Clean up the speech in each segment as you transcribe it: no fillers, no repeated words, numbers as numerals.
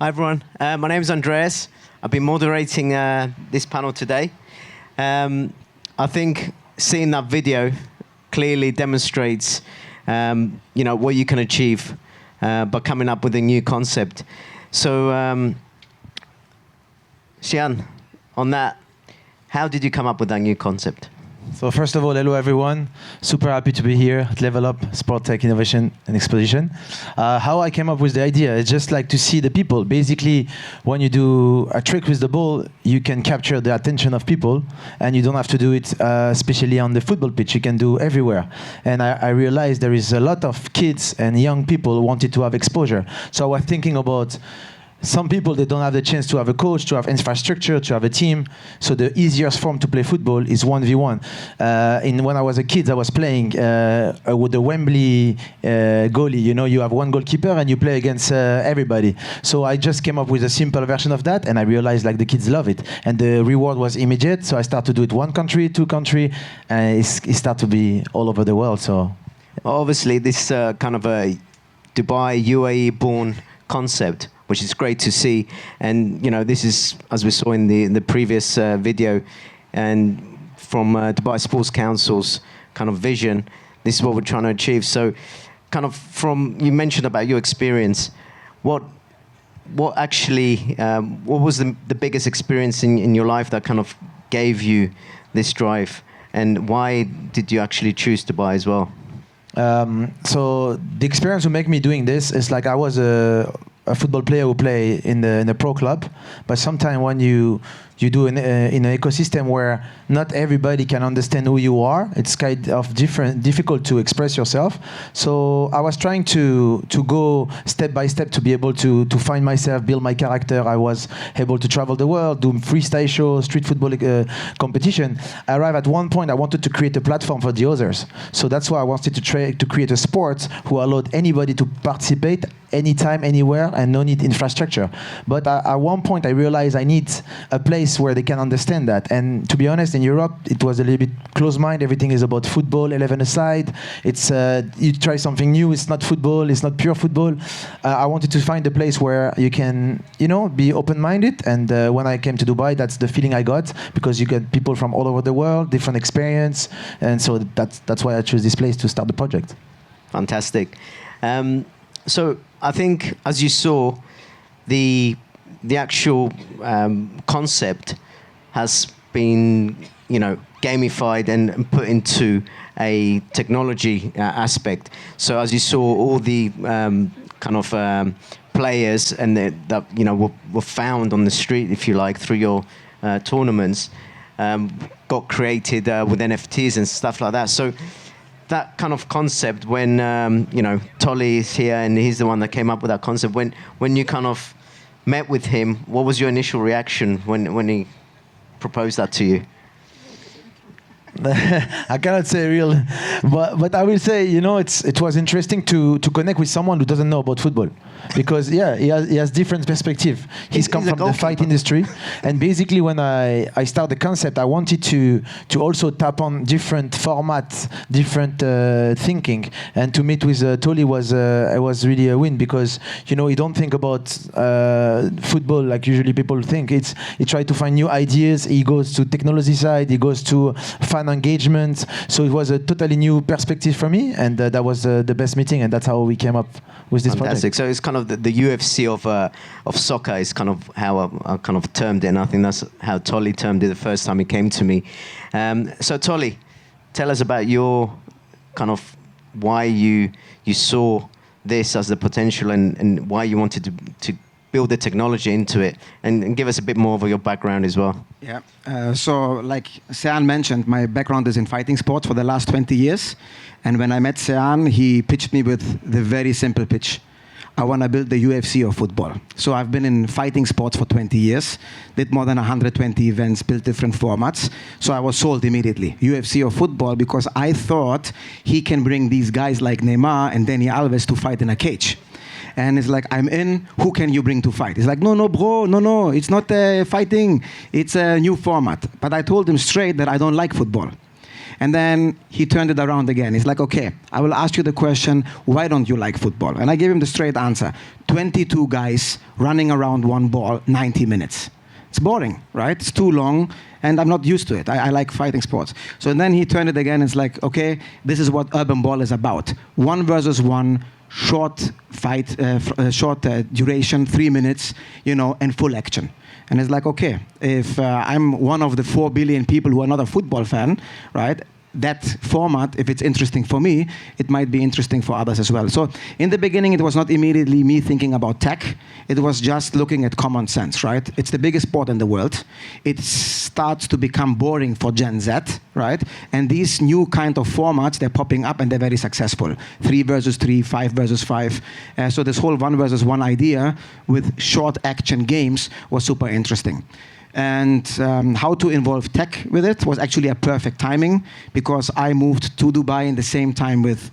Hi everyone, my name is Andreas. I've been moderating this panel today. I think seeing that video clearly demonstrates what you can achieve by coming up with a new concept. So, Xian, on that, how did you come up with that new concept? So first of all, hello everyone. Super happy to be here at Level Up Sport Tech Innovation and Exposition. How I came up with the idea is just like to see the people. Basically, when you do a trick with the ball, you can capture the attention of people, and you don't have to do it especially on the football pitch. You can do everywhere. And I realized there is a lot of kids and young people who wanted to have exposure. So I was thinking about some people, they don't have the chance to have a coach, to have infrastructure, to have a team. So the easiest form to play football is 1v1. When I was a kid, I was playing with the Wembley goalie. You know, you have one goalkeeper and you play against everybody. So I just came up with a simple version of that, and I realized like the kids love it. And the reward was immediate. So I started to do it one country, two country, and it started to be all over the world. So obviously, this kind of a Dubai, UAE-born concept, which is great to see. And this is, as we saw in the previous video, and from Dubai Sports Council's kind of vision, this is what we're trying to achieve. So kind of you mentioned about your experience, what actually, what was the biggest experience in your life that kind of gave you this drive, and why did you actually choose Dubai as well? So the experience who make me doing this is like I was a football player who play in the pro club, but sometimes when you do in an ecosystem where not everybody can understand who you are, it's kind of difficult to express yourself. So I was trying to go step by step to be able to find myself, build my character. I was able to travel the world, do freestyle shows, street football competition. I arrived at one point, I wanted to create a platform for the others. So that's why I wanted to create a sport who allowed anybody to participate anytime, anywhere, and no need infrastructure. But at one point I realized I need a place where they can understand that. And to be honest, in Europe, it was a little bit closed-minded. Everything is about football, 11 aside. It's you try something new. It's not football. It's not pure football. I wanted to find a place where you can, be open-minded. And when I came to Dubai, that's the feeling I got, because you get people from all over the world, different experience, and so that's why I chose this place to start the project. Fantastic. So I think, as you saw, the actual concept has been, gamified and put into a technology aspect. So as you saw, all the kind of players and that were found on the street, if you like, through your tournaments, got created with NFTs and stuff like that. So that kind of concept, when Tolly is here and he's the one that came up with that concept, when you kind of met with him, what was your initial reaction when he proposed that to you? I cannot say real, but I will say, it was interesting to connect with someone who doesn't know about football, because he has different perspective. He's come from the fight industry, and basically when I start the concept, I wanted to also tap on different formats, different thinking, and to meet with Tolly was really a win, because you don't think about football like usually people think. He tried to find new ideas. He goes to technology side. He goes to fan engagement. So it was a totally new perspective for me, and that was the best meeting, and that's how we came up with this Fantastic. project. So it's kind of the UFC of soccer is kind of how I kind of termed it, and I think that's how Tolly termed it the first time he came to me. So Tolly, tell us about your kind of why you saw this as the potential, and why you wanted to build the technology into it, and give us a bit more of your background as well. Yeah, so like Sean mentioned, my background is in fighting sports for the last 20 years. And when I met Sean, he pitched me with the very simple pitch. I want to build the UFC of football. So I've been in fighting sports for 20 years, did more than 120 events, built different formats. So I was sold immediately, UFC of football, because I thought he can bring these guys like Neymar and Dani Alves to fight in a cage. And it's like, I'm in, who can you bring to fight? It's like, no, bro, no, it's not fighting. It's a new format. But I told him straight that I don't like football. And then he turned it around again. He's like, okay, I will ask you the question, why don't you like football? And I gave him the straight answer. 22 guys running around one ball, 90 minutes. It's boring, right? It's too long, and I'm not used to it. I like fighting sports. So then he turned it again. It's like, okay, this is what Urban Ball is about. 1v1, short fight, short duration, 3 minutes, and full action. And it's like, okay, if I'm one of the 4 billion people who are not a football fan, right? That format, if it's interesting for me, it might be interesting for others as well. So in the beginning, it was not immediately me thinking about tech. It was just looking at common sense, right? It's the biggest sport in the world. It starts to become boring for Gen Z, right? And these new kind of formats, they're popping up and they're very successful. 3 versus 3, 5 versus 5. So this whole 1 versus 1 idea with short action games was super interesting. And how to involve tech with it was actually a perfect timing, because I moved to Dubai in the same time with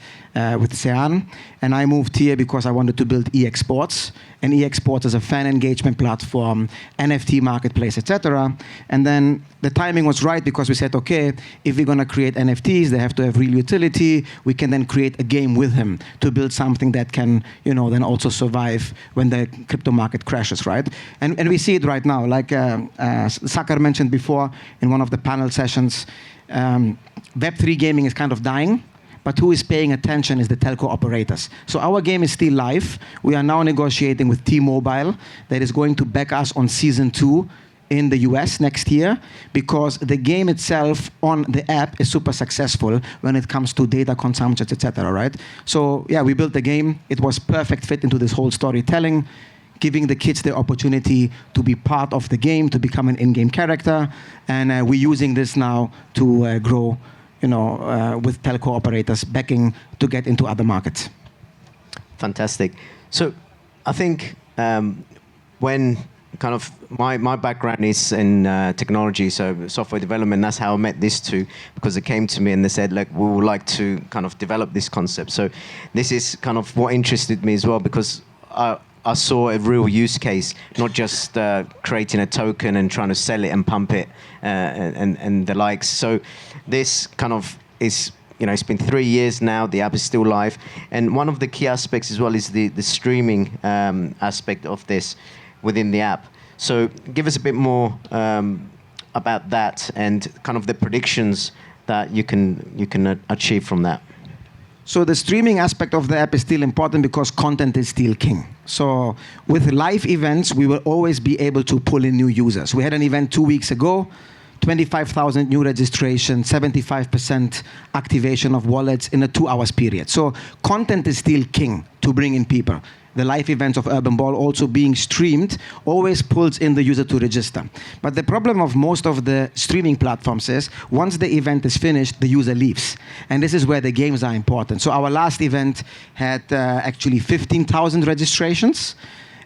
Sean, and I moved here because I wanted to build EX Sports. And EX Sports is a fan engagement platform, NFT marketplace, etc. And then the timing was right, because we said, okay, if we're going to create NFTs, they have to have real utility. We can then create a game with him to build something that can, then also survive when the crypto market crashes, right? And we see it right now. Like Sakar mentioned before in one of the panel sessions, Web3 gaming is kind of dying. But who is paying attention is the telco operators. So our game is still live. We are now negotiating with T-Mobile that is going to back us on season 2 in the US next year, because the game itself on the app is super successful when it comes to data consumption, etc. Right? So yeah, we built the game. It was perfect fit into this whole storytelling, giving the kids the opportunity to be part of the game, to become an in-game character, and we're using this now to grow. With telco operators backing to get into other markets. Fantastic. So I think when kind of my background is in technology, so software development, that's how I met these two, because they came to me and they said, look, we would like to kind of develop this concept. So this is kind of what interested me as well, because I saw a real use case, not just creating a token and trying to sell it and pump it and the likes. So this kind of is, it's been 3 years now, the app is still live. And one of the key aspects as well is the streaming aspect of this within the app. So give us a bit more about that and kind of the predictions that you can achieve from that. So the streaming aspect of the app is still important because content is still king. So with live events, we will always be able to pull in new users. We had an event 2 weeks ago, 25,000 new registrations, 75% activation of wallets in a 2 hours period. So content is still king to bring in people. The live events of Urban Ball also being streamed always pulls in the user to register. But the problem of most of the streaming platforms is once the event is finished, the user leaves. And this is where the games are important. So our last event had actually 15,000 registrations.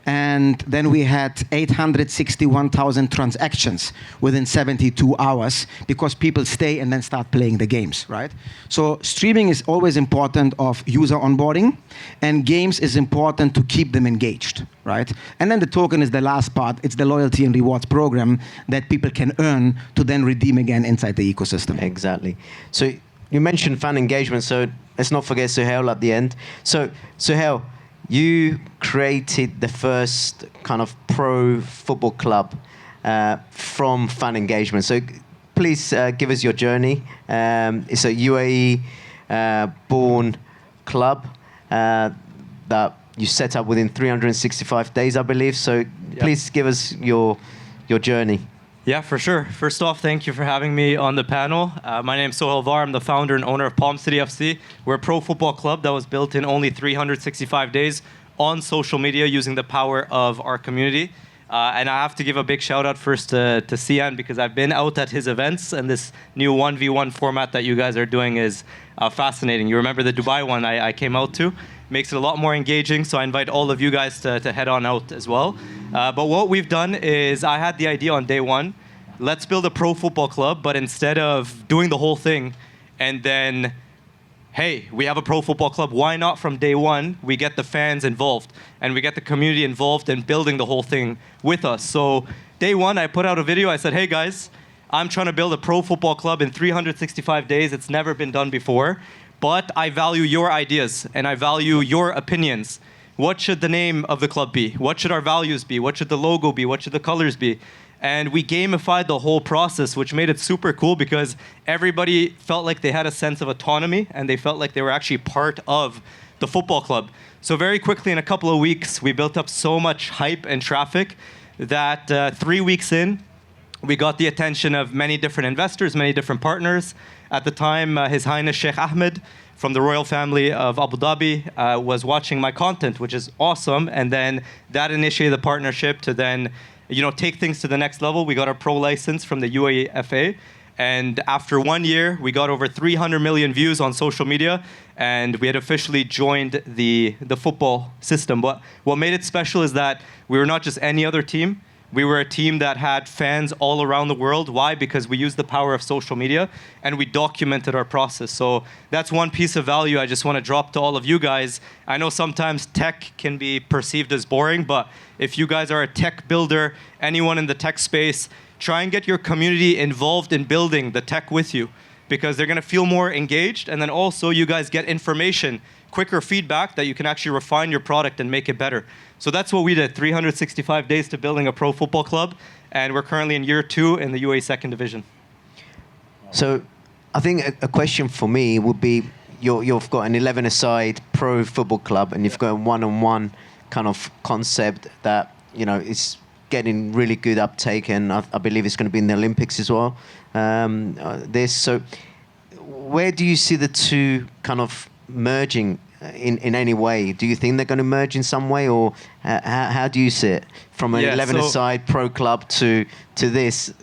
And then we had 861,000 transactions within 72 hours because people stay and then start playing the games, right? So streaming is always important of user onboarding, and games is important to keep them engaged, right? And then the token is the last part. It's the loyalty and rewards program that people can earn to then redeem again inside the ecosystem. Exactly. So you mentioned fan engagement, so let's not forget Suhail at the end. So Suhail, you created the first kind of pro football club from fan engagement. So please give us your journey. It's a UAE born club that you set up within 365 days, I believe. So please give us your journey. Yeah, for sure. First off, thank you for having me on the panel. My name is Sohail Var. I'm the founder and owner of Palm City FC. We're a pro football club that was built in only 365 days on social media using the power of our community. And I have to give a big shout out first to Sian, because I've been out at his events, and this new 1v1 format that you guys are doing is fascinating. You remember the Dubai one I came out to? Makes it a lot more engaging, so I invite all of you guys to head on out as well. But what we've done is I had the idea on day one, let's build a pro football club, but instead of doing the whole thing and then, hey, we have a pro football club, why not from day one we get the fans involved and we get the community involved in building the whole thing with us. So day one, I put out a video, I said, hey guys, I'm trying to build a pro football club in 365 days. It's never been done before. But I value your ideas and I value your opinions. What should the name of the club be? What should our values be? What should the logo be? What should the colors be? And we gamified the whole process, which made it super cool because everybody felt like they had a sense of autonomy and they felt like they were actually part of the football club. So very quickly, in a couple of weeks, we built up so much hype and traffic that 3 weeks in, we got the attention of many different investors, many different partners. At the time, His Highness Sheikh Ahmed from the royal family of Abu Dhabi was watching my content, which is awesome. And then that initiated the partnership to then, take things to the next level. We got our pro license from the UEFA. And after 1 year, we got over 300 million views on social media, and we had officially joined the football system. But what made it special is that we were not just any other team. We were a team that had fans all around the world. Why? Because we used the power of social media and we documented our process. So that's one piece of value I just want to drop to all of you guys. I know sometimes tech can be perceived as boring, but if you guys are a tech builder, anyone in the tech space, try and get your community involved in building the tech with you because they're going to feel more engaged. And then also you guys get information, quicker feedback that you can actually refine your product and make it better. So that's what we did, 365 days to building a pro football club. And we're currently in year 2 in the UAE second division. So I think a question for me would be, you've got an 11-a-side pro football club and you've got a one-on-one kind of concept that, is getting really good uptake, and I believe it's going to be in the Olympics as well. So where do you see the two kind of merging in any way? Do you think they're going to merge in some way, or how do you see it from an 11-a-side pro club to this?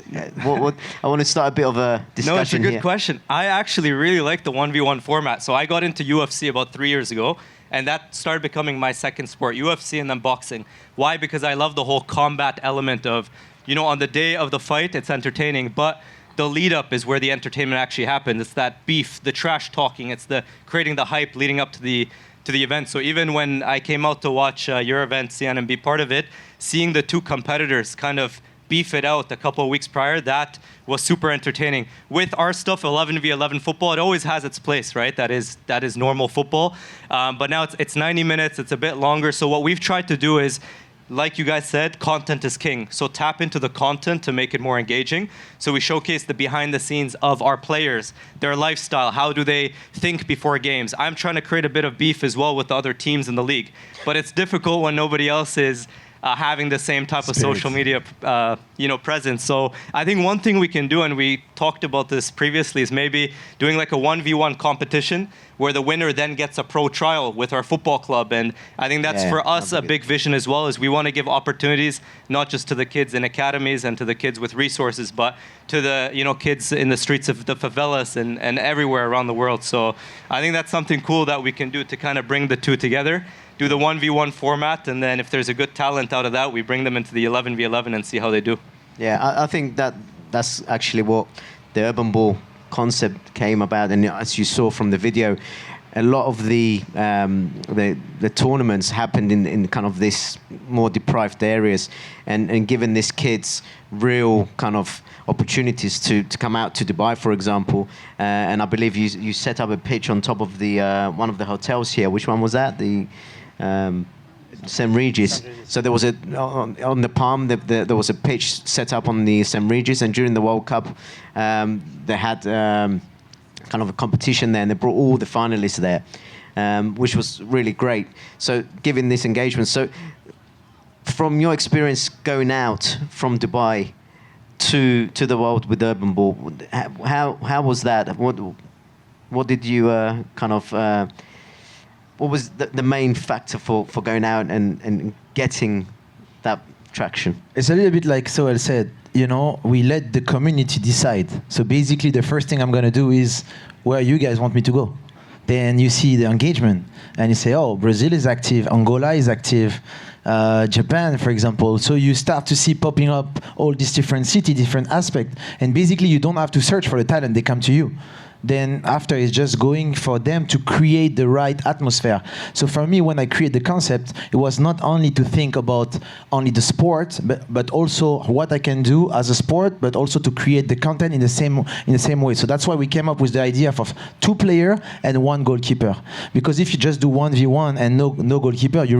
What I want to start a bit of a discussion. No, it's a good here. question. I actually really like the 1v1 format. So I got into UFC about 3 years ago, and that started becoming my second sport, UFC and then boxing. Why? Because I love the whole combat element of, on the day of the fight, it's entertaining, but the lead up is where the entertainment actually happens. It's that beef, the trash talking, it's the creating the hype leading up to the event. So even when I came out to watch your event, Sian, and be part of it, seeing the two competitors kind of beef it out a couple of weeks prior, that was super entertaining. With our stuff, 11v11 football, it always has its place, right? That is normal football. But now it's 90 minutes, it's a bit longer. So what we've tried to do is, like you guys said, content is king. So tap into the content to make it more engaging. So we showcase the behind the scenes of our players, their lifestyle, how do they think before games. I'm trying to create a bit of beef as well with the other teams in the league. But it's difficult when nobody else is having the same type of social media presence. So I think one thing we can do, and we talked about this previously, is maybe doing like a 1v1 competition where the winner then gets a pro trial with our football club. And I think that's for us a big vision as well, is we want to give opportunities not just to the kids in academies and to the kids with resources, but to the kids in the streets of the favelas and everywhere around the world. So I think that's something cool that we can do to kind of bring the two together. Do the 1v1 format, and then if there's a good talent out of that, we bring them into the 11v11 and see how they do. Yeah, I think that's actually what the Urban Ball concept came about. And as you saw from the video, a lot of the tournaments happened in kind of this more deprived areas, and given these kids real kind of opportunities to come out to Dubai, for example. And I believe you set up a pitch on top of the one of the hotels here. Which one was that? The St. Regis. So there was on the Palm, there was a pitch set up on the St. Regis, and during the World Cup, they had kind of a competition there, and they brought all the finalists there, which was really great. So giving this engagement. So from your experience going out from Dubai to the world with Urban Ball, how was that? What did you kind of? What was the main factor for going out and getting that traction? It's a little bit like Sohail said, we let the community decide. So basically the first thing I'm going to do is where you guys want me to go. Then you see the engagement and you say, oh, Brazil is active, Angola is active, Japan, for example. So you start to see popping up all these different cities, different aspects. And basically you don't have to search for the talent, they come to you. then after it's just going for them to create the right atmosphere. So for me, when I create the concept, it was not only to think about only the sport, but also what I can do as a sport, but also to create the content in the same way. So that's why we came up with the idea of 2 players and 1 goalkeeper. Because if you just do 1v1 and no goalkeeper, you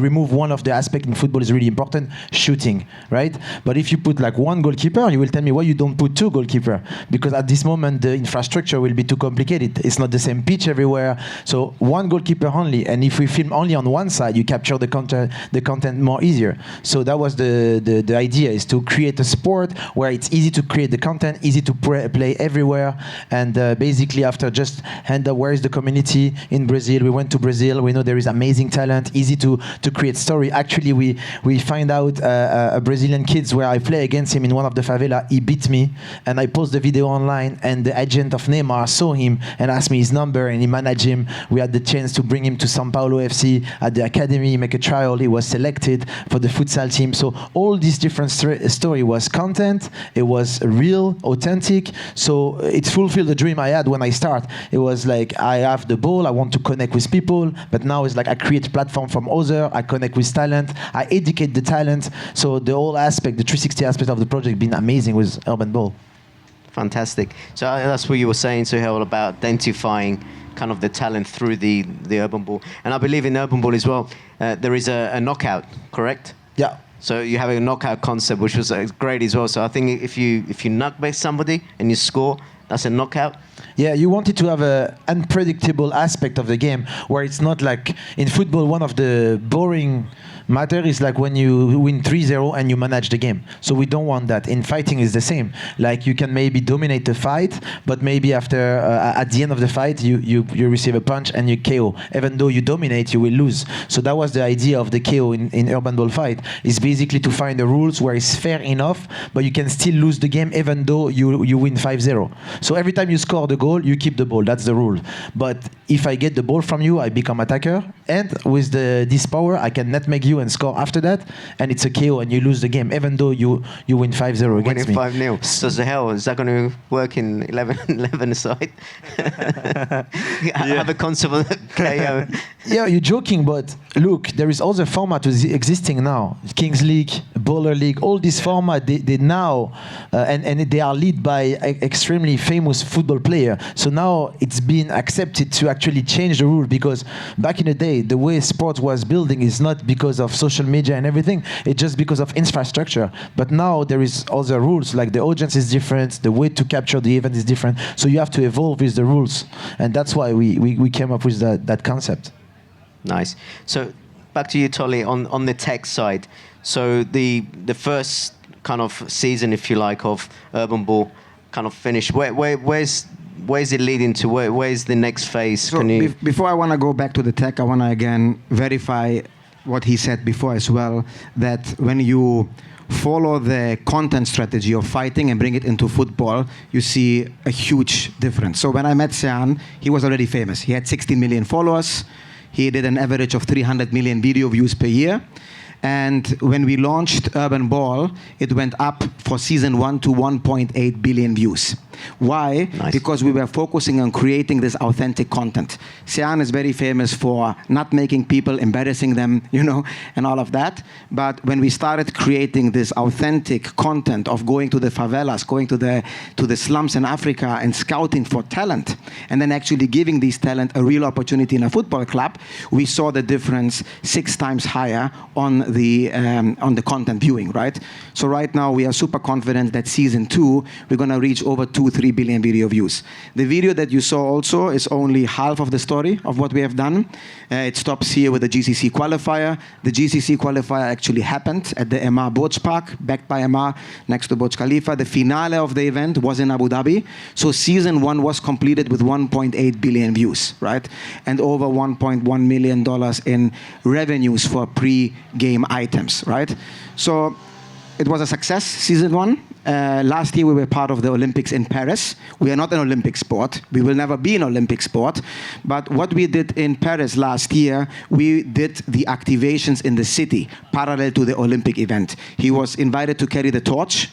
remove one of the aspects in football is really important, shooting, right? But if you put like 1 goalkeeper, you will tell me why you don't put 2 goalkeeper, because at this moment the infrastructure will be too complicated. It's not the same pitch everywhere. So 1 goalkeeper only, and if we film only on one side, you capture the content more easier. So that was the idea, is to create a sport where it's easy to create the content, easy to play everywhere, and basically after just hand up where is the community in Brazil. We went to Brazil. We know there is amazing talent, easy to create story. Actually, we find out a Brazilian kids where I play against him in one of the favela. He beat me, and I post the video online, and the agent of Neymar saw him and asked me his number, and he managed him. We had the chance to bring him to São Paulo FC at the academy, make a trial. He was selected for the futsal team. So all these different story was content. It was real, authentic. So it fulfilled the dream I had when I start. It was like, I have the ball, I want to connect with people, but now it's like I create platform from other, I connect with talent, I educate the talent. So the whole aspect, the 360 aspect of the project been amazing with Urban Ball. Fantastic. So that's what you were saying, Sohail, about identifying kind of the talent through the Urban Ball. And I believe in Urban Ball as well, there is a knockout, correct? Yeah. So you have a knockout concept, which was great as well. So I think if you knock back somebody and you score, that's a knockout. Yeah, you wanted to have an unpredictable aspect of the game, where it's not like in football, one of the boring matter is like when you win 3-0 and you manage the game. So we don't want that. In fighting is the same. Like you can maybe dominate the fight, but maybe after at the end of the fight you receive a punch and you KO. Even though you dominate, you will lose. So that was the idea of the KO in Urban Ball fight. Is basically to find the rules where it's fair enough, but you can still lose the game even though you win 5-0. So every time you score the goal, you keep the ball. That's the rule. But if I get the ball from you, I become attacker, and with this power, I can nutmeg you and score after that, and it's a KO and you lose the game, even though you win 5-0 against me. 5-0. So the hell, is that going to work in 11 side? Have a concept of KO. Yeah, you're joking, but look, there is other format existing now. Kings League, Baller League, all these format, they now, and they are led by extremely famous football player. So now it's been accepted to actually change the rule, because back in the day, the way sport was building is not because of social media and everything, it's just because of infrastructure. But now there is other rules, like the audience is different, the way to capture the event is different. So you have to evolve with the rules. And that's why we came up with that concept. Nice. So back to you, Tolly, on the tech side. So the first kind of season, if you like, of Urban Ball kind of finished. Where's it leading to? Where's the next phase? So before I want to go back to the tech, I want to again verify what he said before as well, that when you follow the content strategy of fighting and bring it into football, you see a huge difference. So when I met Sean, he was already famous. He had 16 million followers. He did an average of 300 million video views per year. And when we launched Urban Ball, it went up for season 1 to 1.8 billion views. Why? Nice. Because we were focusing on creating this authentic content. Sean is very famous for not making people, embarrassing them, and all of that. But when we started creating this authentic content of going to the favelas, going to the slums in Africa and scouting for talent, and then actually giving these talent a real opportunity in a football club, we saw the difference 6 times higher on the content viewing, right? So right now we are super confident that season 2 we're going to reach over 2-3 billion video views. The video that you saw also is only half of the story of what we have done. It stops here with the GCC qualifier. The GCC qualifier actually happened at the Emaar Burj Park, backed by Emaar, next to Burj Khalifa. The finale of the event was in Abu Dhabi. So season 1 was completed with 1.8 billion views, right? And over $1.1 million in revenues for pre-game items, right? So it was a success, season 1. Last year we were part of the Olympics in Paris. We are not an Olympic sport. We will never be an Olympic sport. But what we did in Paris last year, we did the activations in the city parallel to the Olympic event. He was invited to carry the torch.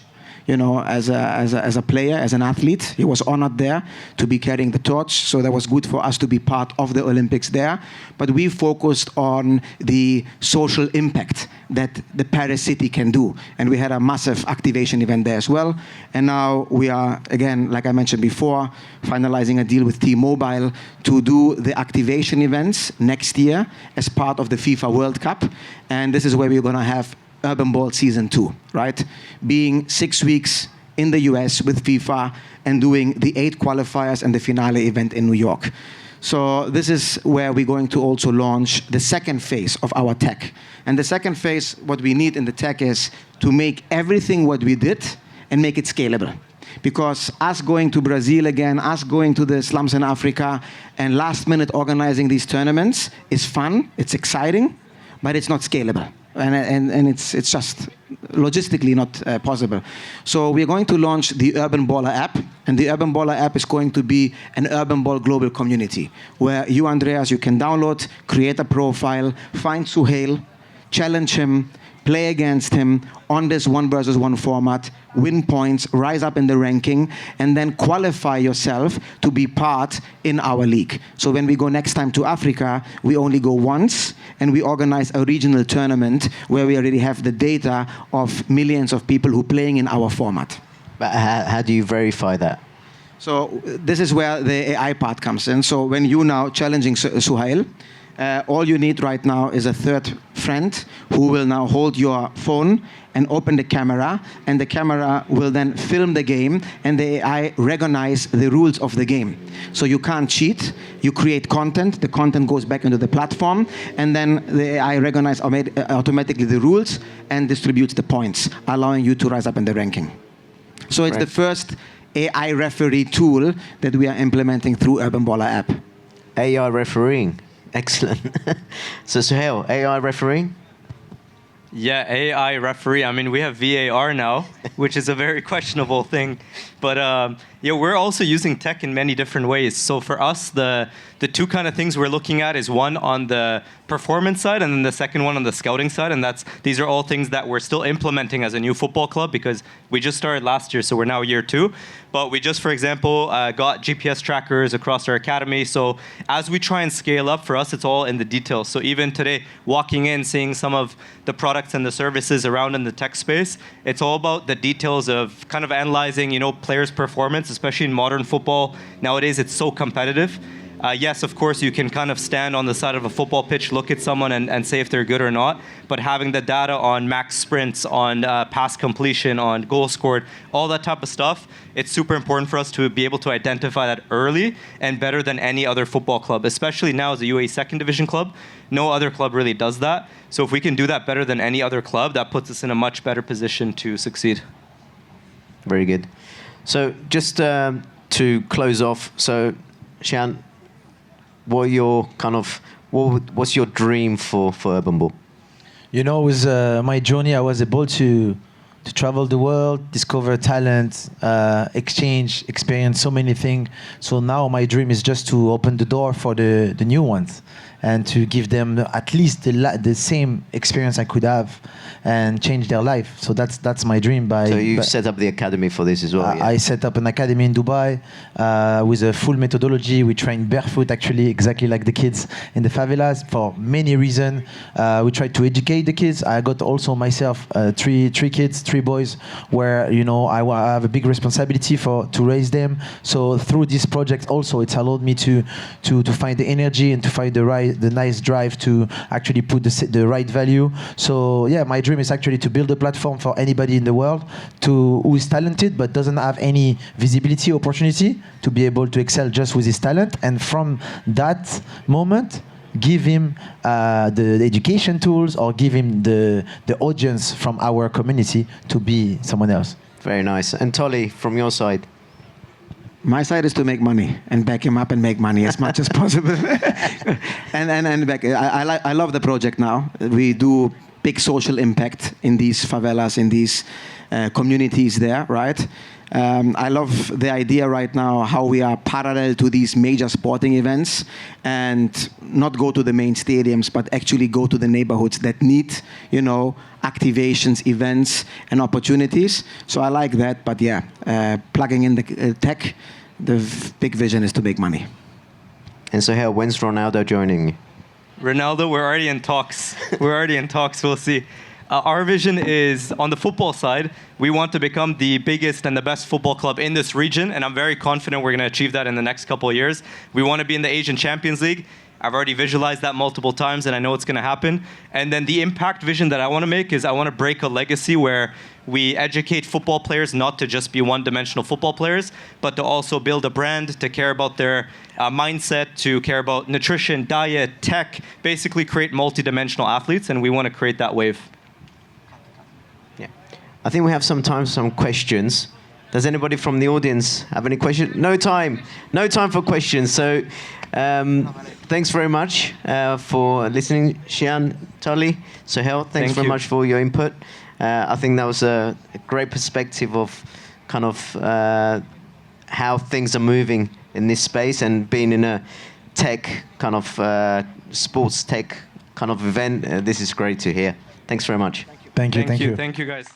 as a player, as an athlete. He was honored there to be carrying the torch. So that was good for us to be part of the Olympics there. But we focused on the social impact that the Paris city can do. And we had a massive activation event there as well. And now we are, again, like I mentioned before, finalizing a deal with T-Mobile to do the activation events next year as part of the FIFA World Cup. And this is where we're going to have Urban Ball Season 2, right? Being 6 weeks in the US with FIFA and doing the 8 qualifiers and the finale event in New York. So this is where we're going to also launch the second phase of our tech. And the second phase, what we need in the tech is to make everything what we did and make it scalable. Because us going to Brazil again, us going to the slums in Africa, and last minute organizing these tournaments is fun, it's exciting, but it's not scalable. And it's just logistically not possible. So we're going to launch the Urban Baller app, and the Urban Baller app is going to be an Urban Ball global community, where you, Andreas, you can download, create a profile, find Suhail, challenge him, play against him on this 1 versus 1 format, win points, rise up in the ranking, and then qualify yourself to be part in our league. So when we go next time to Africa, we only go once, and we organize a regional tournament where we already have the data of millions of people who are playing in our format. But how do you verify that? So this is where the AI part comes in. So when you now challenging Suhail, all you need right now is a third friend who will now hold your phone and open the camera, and the camera will then film the game, and the AI recognize the rules of the game. So you can't cheat. You create content. The content goes back into the platform, and then the AI recognize automatically the rules and distributes the points, allowing you to rise up in the ranking. So it's the first AI referee tool that we are implementing through Urban Baller app. AI refereeing. Excellent. So Suhail, AI refereeing? Yeah, AI referee. I mean, we have VAR now, which is a very questionable thing. But yeah, we're also using tech in many different ways. So for us, the two kind of things we're looking at is one on the performance side, and then the second one on the scouting side. And these are all things that we're still implementing as a new football club, because we just started last year, so we're now year 2. But we just, for example, got GPS trackers across our academy. So as we try and scale up, for us, it's all in the details. So even today, walking in, seeing some of the products and the services around in the tech space, it's all about the details of kind of analyzing, players' performance, especially in modern football. Nowadays, it's so competitive. Yes, of course, you can kind of stand on the side of a football pitch, look at someone and say if they're good or not. But having the data on max sprints, on pass completion, on goal scored, all that type of stuff, it's super important for us to be able to identify that early and better than any other football club, especially now as a UAE second division club. No other club really does that. So if we can do that better than any other club, that puts us in a much better position to succeed. Very good. So just to close off, so Xian, what's your dream for Urban Ball? With my journey, I was able to travel the world, discover talent, exchange, experience so many things. So now my dream is just to open the door for the new ones and to give them at least the same experience I could have and change their life. So that's my dream. So you set up the academy for this as well? Yeah? I set up an academy in Dubai with a full methodology. We train barefoot, actually, exactly like the kids in the favelas for many reasons. We try to educate the kids. I got also myself three kids, 3 boys, where I have a big responsibility to raise them. So through this project also, it's allowed me to find the energy and to find the nice drive to actually put the right value. So yeah, my dream is actually to build a platform for anybody in the world who is talented but doesn't have any visibility opportunity to be able to excel just with his talent, and from that moment give him the education tools or give him the audience from our community to be someone else. Very nice. And Tolly, from your side? My side is to make money and back him up and make money as much as possible. I love the project now. We do big social impact in these favelas, in these communities there, right? I love the idea right now how we are parallel to these major sporting events and not go to the main stadiums, but actually go to the neighborhoods that need, activations, events, and opportunities. So I like that. But yeah, plugging in the tech, the big vision is to make money. And so, when's Ronaldo joining you? Ronaldo, we're already in talks. We'll see. Our vision is, on the football side, we want to become the biggest and the best football club in this region, and I'm very confident we're going to achieve that in the next couple of years. We want to be in the Asian Champions League. I've already visualized that multiple times, and I know it's going to happen. And then the impact vision that I want to make is I want to break a legacy where we educate football players not to just be one-dimensional football players, but to also build a brand, to care about their mindset, to care about nutrition, diet, tech, basically create multi-dimensional athletes, and we want to create that wave. Yeah. I think we have some time for some questions. Does anybody from the audience have any questions? No time for questions. So thanks very much for listening, Xian, Tully, Sohail. Thanks very much for your input. I think that was a great perspective of kind of how things are moving in this space, and being in a tech kind of sports tech kind of event. This is great to hear. Thanks very much. Thank you. Thank you, guys.